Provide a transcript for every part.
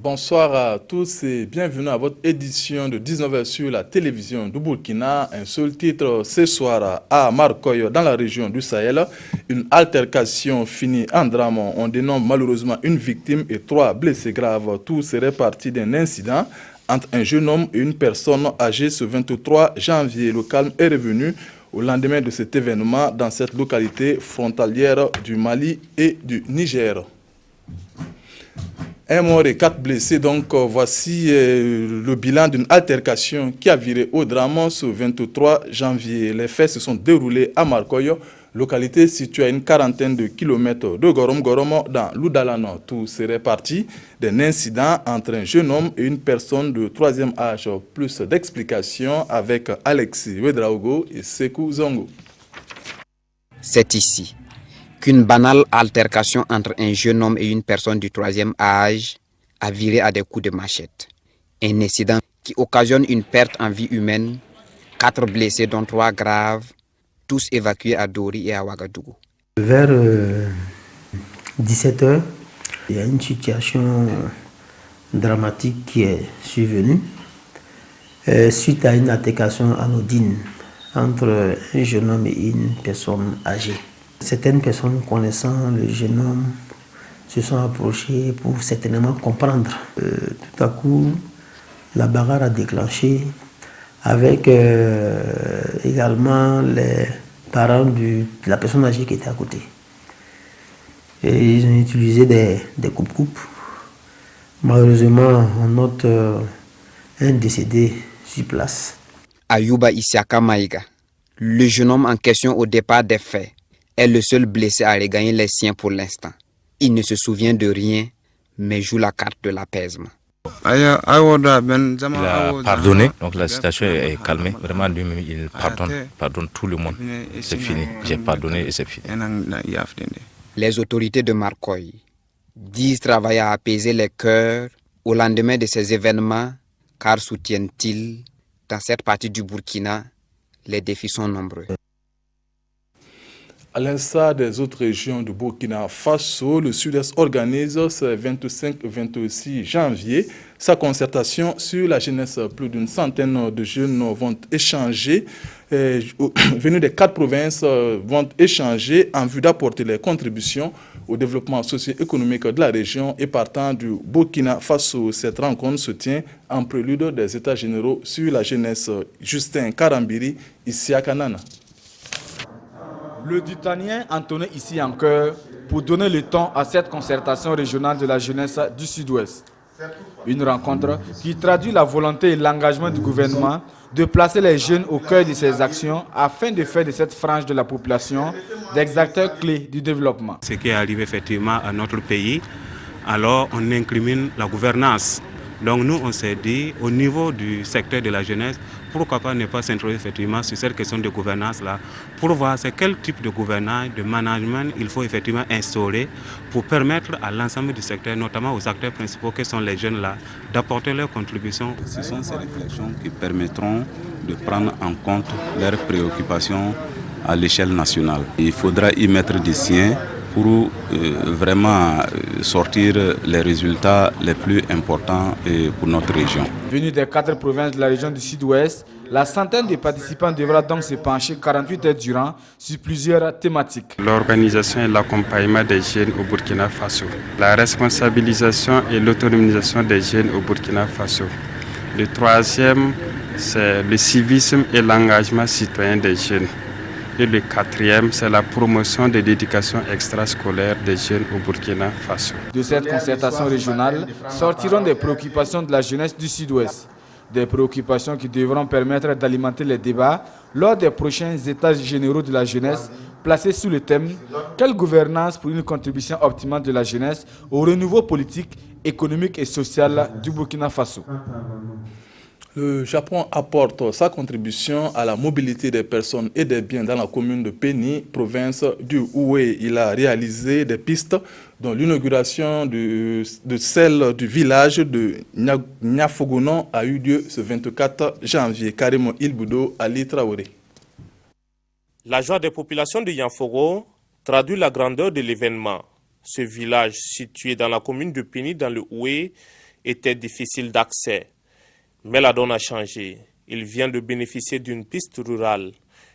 Bonsoir à tous et bienvenue à votre édition de 19h sur la télévision du Burkina. Un seul titre ce soir à Marcoy, dans la région du Sahel. Une altercation finie en drame. On dénombre malheureusement une victime et 3 blessés graves. Tout serait parti d'un incident entre un jeune homme et une personne âgée ce 23 janvier. Le calme est revenu au lendemain de cet événement dans cette localité frontalière du Mali et du Niger. Un mort et 4 blessés, donc voici le bilan d'une altercation qui a viré au drame ce 23 janvier. Les faits se sont déroulés à Marcoy, localité située à une quarantaine de kilomètres de Gorom dans l'Oudalano. Tout serait parti d'un incident entre un jeune homme et une personne de 3e âge. Plus d'explications avec Alexis Wedraogo et Sekou Zongo. C'est ici qu'une banale altercation entre un jeune homme et une personne du 3e âge a viré à des coups de machette. Un incident qui occasionne une perte en vie humaine, 4 blessés dont 3 graves, tous évacués à Dori et à Ouagadougou. Vers 17h, il y a une situation dramatique qui est survenue suite à une altercation anodine entre un jeune homme et une personne âgée. Certaines personnes connaissant le jeune homme se sont approchées pour certainement comprendre. Tout à coup, la bagarre a déclenché avec également les parents de la personne âgée qui était à côté. Et ils ont utilisé des coupes-coupes. Malheureusement, on note un décédé sur place. Ayouba Isiaka Maïga, le jeune homme en question au départ des faits, est le seul blessé à regagner les siens pour l'instant. Il ne se souvient de rien, mais joue la carte de l'apaisement. Il a pardonné, donc la situation est calmée. Vraiment, lui-même, il pardonne tout le monde. C'est fini. J'ai pardonné et c'est fini. Les autorités de Marcoy disent travailler à apaiser les cœurs au lendemain de ces événements, car soutiennent-ils, dans cette partie du Burkina, les défis sont nombreux. À l'instar des autres régions du Burkina Faso, le Sud-Est organise ce 25-26 janvier sa concertation sur la jeunesse. Plus d'une centaine de jeunes vont échanger, venus des 4 provinces, vont échanger en vue d'apporter les contributions au développement socio-économique de la région et partant du Burkina Faso. Cette rencontre se tient en prélude des États généraux sur la jeunesse. Justin Karambiri, ici à Kanana. Le Dutanien entonné ici en chœur pour donner le ton à cette concertation régionale de la jeunesse du Sud-Ouest. Une rencontre qui traduit la volonté et l'engagement du gouvernement de placer les jeunes au cœur de ses actions afin de faire de cette frange de la population des acteurs clés du développement. Ce qui arrive effectivement à notre pays, alors on incrimine la gouvernance. Donc nous, on s'est dit, au niveau du secteur de la jeunesse, pourquoi pas ne pas s'introduire effectivement sur cette question de gouvernance-là, pour voir c'est quel type de gouvernance, de management il faut effectivement instaurer pour permettre à l'ensemble du secteur, notamment aux acteurs principaux que sont les jeunes-là, d'apporter leur contribution. Ce sont ces réflexions qui permettront de prendre en compte leurs préoccupations à l'échelle nationale. Il faudra y mettre des siens pour vraiment sortir les résultats les plus importants pour notre région. Venus des 4 provinces de la région du Sud-Ouest, la centaine de participants devra donc se pencher 48 heures durant sur plusieurs thématiques. L'organisation et l'accompagnement des jeunes au Burkina Faso, la responsabilisation et l'autonomisation des jeunes au Burkina Faso. Le 3e, c'est le civisme et l'engagement citoyen des jeunes. Et le 4e, c'est la promotion de l'éducation extrascolaire des jeunes au Burkina Faso. De cette concertation régionale sortiront des préoccupations de la jeunesse du Sud-Ouest. Des préoccupations qui devront permettre d'alimenter les débats lors des prochains États généraux de la jeunesse placés sous le thème « Quelle gouvernance pour une contribution optimale de la jeunesse au renouveau politique, économique et social du Burkina Faso ». Le Japon apporte sa contribution à la mobilité des personnes et des biens dans la commune de Peni, province du Houé. Il a réalisé des pistes dont l'inauguration de celle du village de Niafogonon a eu lieu ce 24 janvier. Karimo Ilboudo, Ali Traoré. La joie des populations de Niafogo traduit la grandeur de l'événement. Ce village, situé dans la commune de Peni, dans le Houé, était difficile d'accès. Mais la donne a changé. Il vient de bénéficier d'une piste rurale,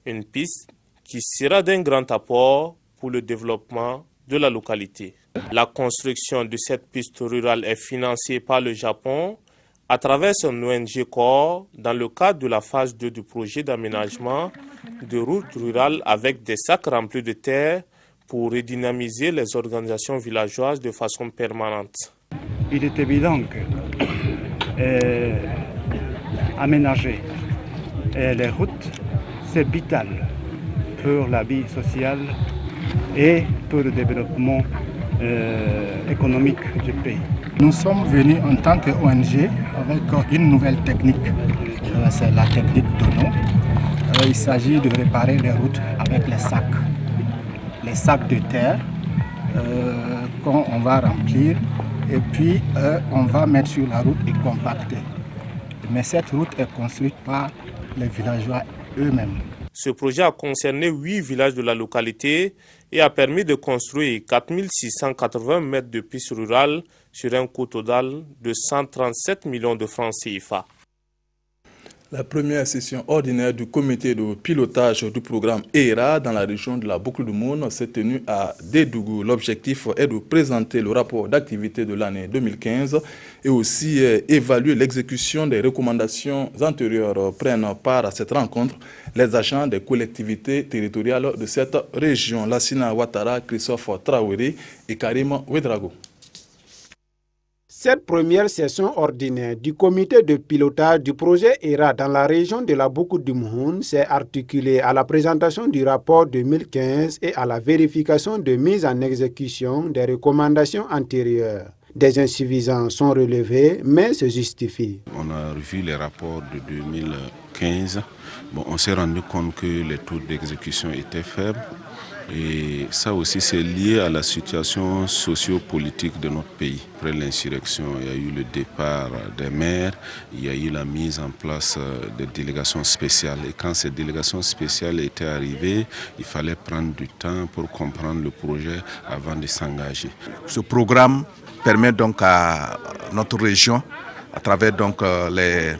une piste qui sera d'un grand apport pour le développement de la localité. La construction de cette piste rurale est financée par le Japon à travers son ONG Corps dans le cadre de la phase 2 du projet d'aménagement de routes rurales avec des sacs remplis de terre pour redynamiser les organisations villageoises de façon permanente. Il est évident que aménager les routes, c'est vital pour la vie sociale et pour le développement économique du pays. Nous sommes venus en tant qu'ONG avec une nouvelle technique, c'est la technique d'Ono. Il s'agit de réparer les routes avec les sacs de terre qu'on va remplir et puis on va mettre sur la route et compacter. Mais cette route est construite par les villageois eux-mêmes. Ce projet a concerné 8 villages de la localité et a permis de construire 4680 mètres de pistes rurales sur un coût total de 137 millions de francs CFA. La première session ordinaire du comité de pilotage du programme ERA dans la région de la Boucle du Moun s'est tenue à Dédougou. L'objectif est de présenter le rapport d'activité de l'année 2015 et aussi évaluer l'exécution des recommandations antérieures. Prennent part à cette rencontre les agents des collectivités territoriales de cette région, Lassina Ouattara, Christophe Traoré et Karim Ouedraogo. Cette première session ordinaire du comité de pilotage du projet ERA dans la région de la Boucle du Moun s'est articulée à la présentation du rapport 2015 et à la vérification de mise en exécution des recommandations antérieures. Des insuffisances sont relevées, mais se justifient. On a revu les rapports de 2015. On s'est rendu compte que les taux d'exécution étaient faibles. Et ça aussi, c'est lié à la situation sociopolitique de notre pays. Après l'insurrection, il y a eu le départ des maires, il y a eu la mise en place de délégations spéciales. Et quand ces délégations spéciales étaient arrivées, il fallait prendre du temps pour comprendre le projet avant de s'engager. Ce programme permet donc à notre région, à travers donc les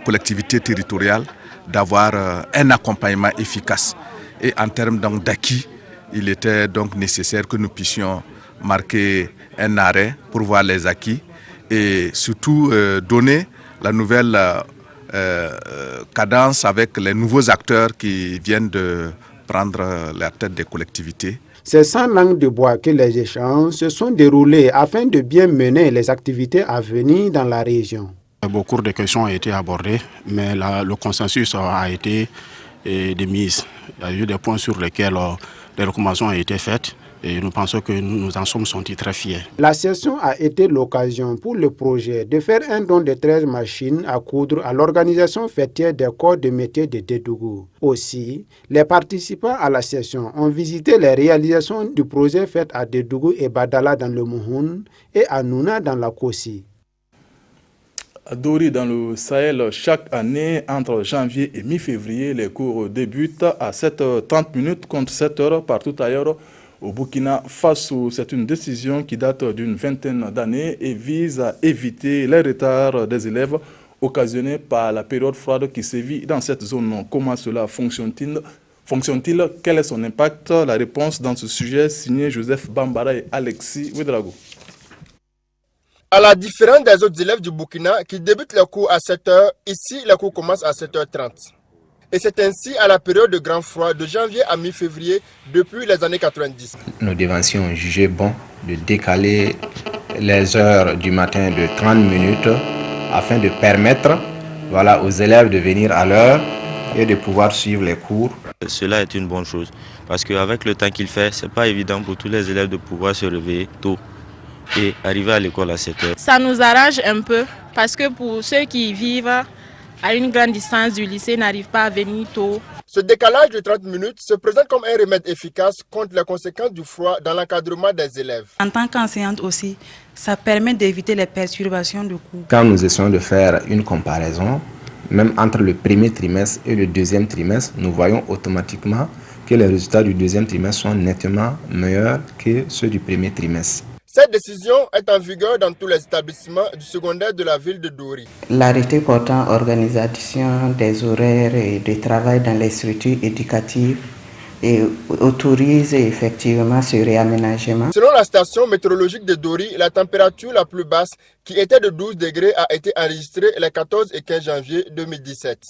collectivités territoriales, d'avoir un accompagnement efficace. Et en termes d'acquis, il était donc nécessaire que nous puissions marquer un arrêt pour voir les acquis et surtout donner la nouvelle cadence avec les nouveaux acteurs qui viennent de prendre la tête des collectivités. C'est sans langue de bois que les échanges se sont déroulés afin de bien mener les activités à venir dans la région. Beaucoup de questions ont été abordées, mais le consensus a été de mise. Il y a eu des points sur lesquels les recommandations ont été faites et nous pensons que nous en sommes sentis très fiers. La session a été l'occasion pour le projet de faire un don de 13 machines à coudre à l'organisation fêtière des corps de métier de Dédougou. Aussi, les participants à la session ont visité les réalisations du projet fait à Dédougou et Badala dans le Mouhoun et à Nouna dans la Kossi. À Dori, dans le Sahel, chaque année, entre janvier et mi-février, les cours débutent à 7h30 contre 7h partout ailleurs au Burkina Faso. C'est une décision qui date d'une vingtaine d'années et vise à éviter les retards des élèves occasionnés par la période froide qui sévit dans cette zone. Comment cela fonctionne-t-il? Quel est son impact? La réponse dans ce sujet, signé Joseph Bambara et Alexis Ouedraogo. À la différence des autres élèves du Burkina qui débutent les cours à 7h, ici les cours commencent à 7h30. Et c'est ainsi à la période de grand froid de janvier à mi-février depuis les années 90. Nos devanciers ont jugé bon de décaler les heures du matin de 30 minutes afin de permettre aux élèves de venir à l'heure et de pouvoir suivre les cours. Cela est une bonne chose parce qu'avec le temps qu'il fait, ce n'est pas évident pour tous les élèves de pouvoir se réveiller tôt et arriver à l'école à 7h. Ça nous arrange un peu parce que pour ceux qui vivent à une grande distance du lycée n'arrivent pas à venir tôt. Ce décalage de 30 minutes se présente comme un remède efficace contre les conséquences du froid dans l'encadrement des élèves. En tant qu'enseignante aussi, ça permet d'éviter les perturbations de cours. Quand nous essayons de faire une comparaison, même entre le premier trimestre et le deuxième trimestre, nous voyons automatiquement que les résultats du deuxième trimestre sont nettement meilleurs que ceux du premier trimestre. Cette décision est en vigueur dans tous les établissements du secondaire de la ville de Dori. L'arrêté portant organisation des horaires et de travail dans les structures éducatives et autorise effectivement ce réaménagement. Selon la station météorologique de Dori, la température la plus basse, qui était de 12 degrés, a été enregistrée les 14 et 15 janvier 2017.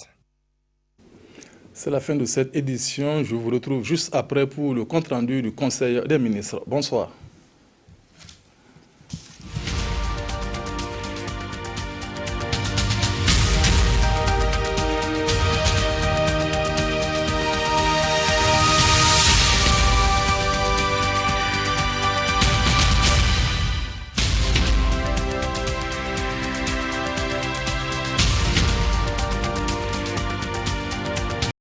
C'est la fin de cette édition. Je vous retrouve juste après pour le compte-rendu du Conseil des ministres. Bonsoir.